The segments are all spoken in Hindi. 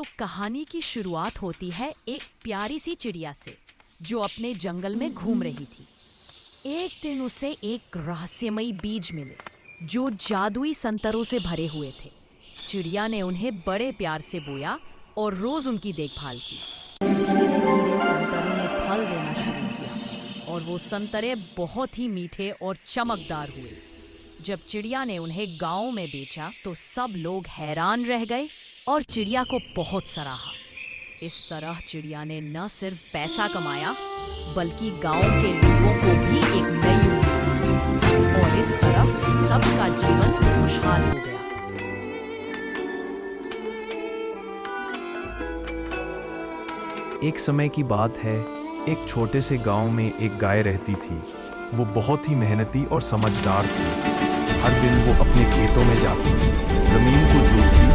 तो कहानी की शुरुआत होती है एक प्यारी सी चिड़िया से जो अपने जंगल में घूम रही थी। एक दिन उसे एक रहस्यमयी बीज मिले जो जादुई संतरों से भरे हुए थे। चिड़िया ने उन्हें बड़े प्यार से बोया और रोज उनकी देखभाल की। धीरे-धीरे संतरों ने फल देना शुरू किया और वो संतरे बहुत ही मीठे और चमकदार हुए। जब चिड़िया ने उन्हें गांव में बेचा तो सब लोग हैरान रह गए और चिड़िया को बहुत सराहा। इस तरह चिड़िया ने न सिर्फ पैसा कमाया बल्कि गांव के लोगों को भी एक नई उम्मीद दी और इस तरह सबका जीवन खुशहाल हो गया। एक समय की बात है, एक छोटे से गांव में एक गाय रहती थी। वो बहुत ही मेहनती और समझदार थी। हर दिन वो अपने खेतों में जाती, जमीन को जोतती,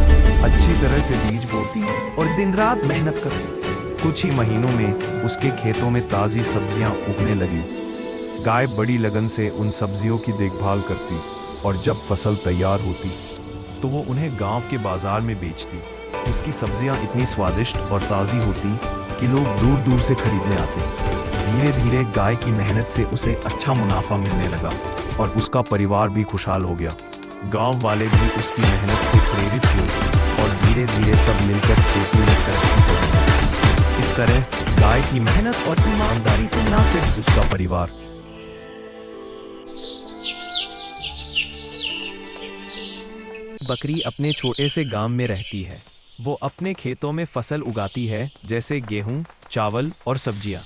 अच्छी तरह से बीज बोती और दिन रात मेहनत करती। कुछ ही महीनों में उसके खेतों में ताज़ी सब्जियां उगने लगी। गाय बड़ी लगन से उन सब्जियों की देखभाल करती और जब फसल तैयार होती तो वो उन्हें गांव के बाजार में बेचती। उसकी सब्जियां इतनी स्वादिष्ट और ताज़ी होती कि लोग दूर दूर से खरीदने आते। धीरे धीरे गाय की मेहनत से उसे अच्छा मुनाफा मिलने लगा और उसका परिवार भी खुशहाल हो गया। गांव वाले भी उसकी मेहनत से प्रेरित हुए और धीरे धीरे सब मिलकर खेती में तरक्की करने लगे। इस तरह गाय की मेहनत और ईमानदारी से न सिर्फ उसका परिवार बकरी अपने छोटे से गांव में रहती है। वो अपने खेतों में फसल उगाती है जैसे गेहूं, चावल और सब्जियां।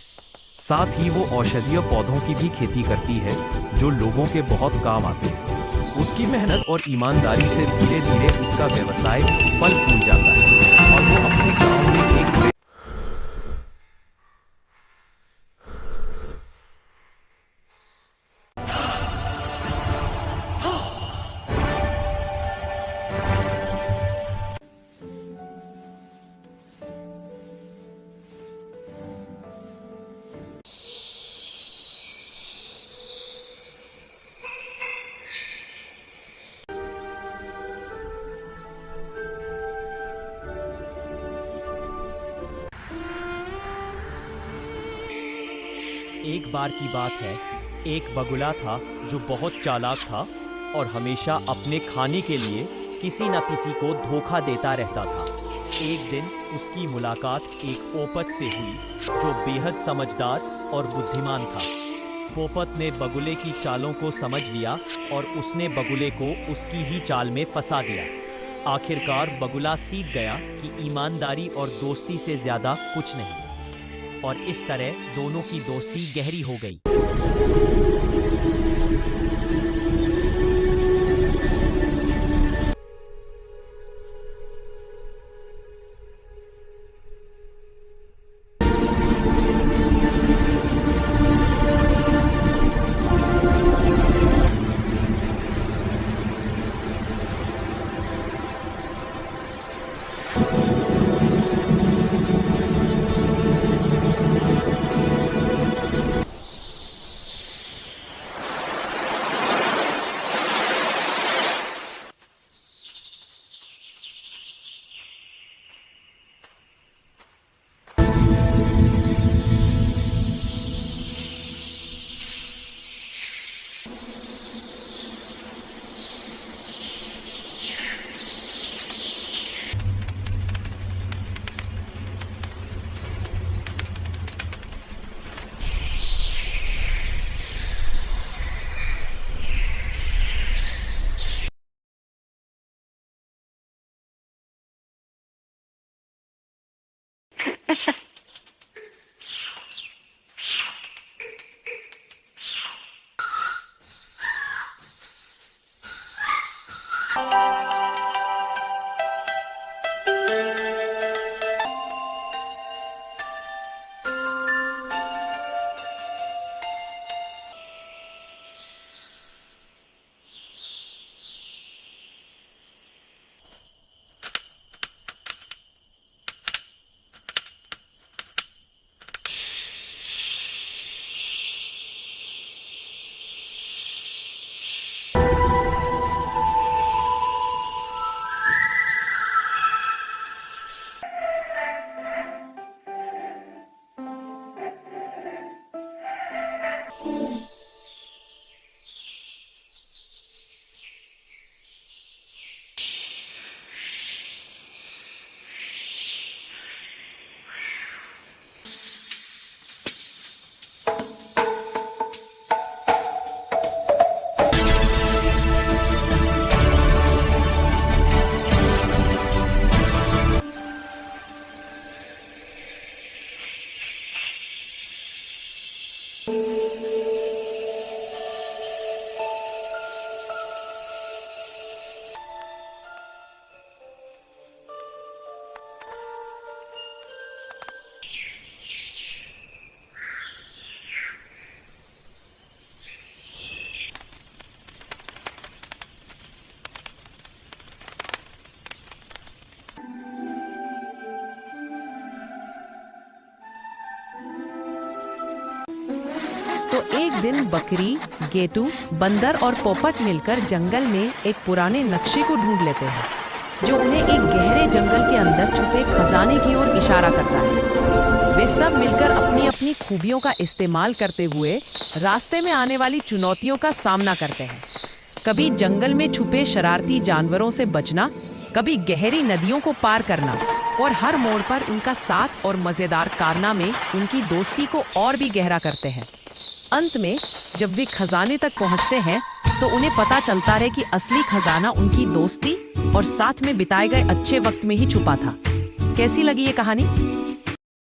साथ ही वो औषधीय पौधों की भी खेती करती है जो लोगों के बहुत काम आते हैं। उसकी मेहनत और ईमानदारी से धीरे धीरे उसका व्यवसाय फल फूल जाता है और वो अपने गांव में एक एक बार की बात है, एक बगुला था जो बहुत चालाक था और हमेशा अपने खाने के लिए किसी न किसी को धोखा देता रहता था। एक दिन उसकी मुलाकात एक पोपट से हुई जो बेहद समझदार और बुद्धिमान था। पोपट ने बगुले की चालों को समझ लिया और उसने बगुले को उसकी ही चाल में फंसा दिया। आखिरकार बगुला सीख गया कि ईमानदारी और दोस्ती से ज़्यादा कुछ नहीं, और इस तरह दोनों की दोस्ती गहरी हो गई। एक दिन बकरी, गेटू, बंदर और पोपट मिलकर जंगल में एक पुराने नक्शे को ढूंढ लेते हैं, जो उन्हें एक गहरे जंगल के अंदर छुपे खजाने की ओर इशारा करता है। वे सब मिलकर अपनी अपनी खूबियों का इस्तेमाल करते हुए रास्ते में आने वाली चुनौतियों का सामना करते हैं। कभी जंगल में छुपे शरारती जानवरों से बचना, कभी गहरी नदियों को पार करना, और हर मोड़ पर उनका साथ और मजेदार कारनामे उनकी दोस्ती को और भी गहरा करते हैं। अंत में जब वे खजाने तक पहुंचते हैं तो उन्हें पता चलता है कि असली खजाना उनकी दोस्ती और साथ में बिताए गए अच्छे वक्त में ही छुपा था। कैसी लगी ये कहानी?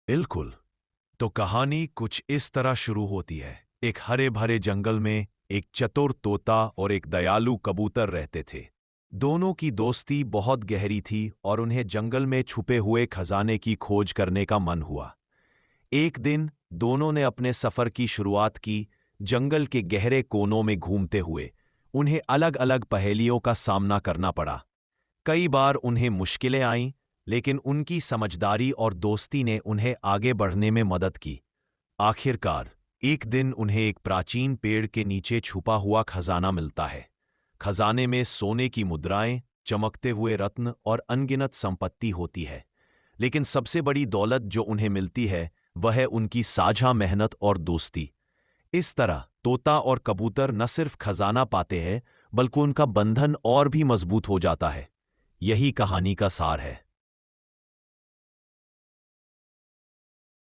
बिल्कुल। तो कहानी कुछ इस तरह शुरू होती है। एक हरे भरे जंगल में एक चतुर तोता और एक दयालु कबूतर रहते थे। दोनों की दोस्ती बहुत गहरी थी और उन्हें जंगल में छुपे हुए खजाने की खोज करने का मन हुआ। एक दिन दोनों ने अपने सफर की शुरुआत की जंगल के गहरे कोनों में घूमते हुए। उन्हें अलग अलग पहेलियों का सामना करना पड़ा। कई बार उन्हें मुश्किलें आईं, लेकिन उनकी समझदारी और दोस्ती ने उन्हें आगे बढ़ने में मदद की। आखिरकार एक दिन उन्हें एक प्राचीन पेड़ के नीचे छुपा हुआ खजाना मिलता है। खजाने में सोने की मुद्राएं, चमकते हुए रत्न और अनगिनत संपत्ति होती है, लेकिन सबसे बड़ी दौलत जो उन्हें मिलती है वह है उनकी साझा मेहनत और दोस्ती। इस तरह तोता और कबूतर न सिर्फ खजाना पाते हैं, बल्कि उनका बंधन और भी मजबूत हो जाता है। यही कहानी का सार है।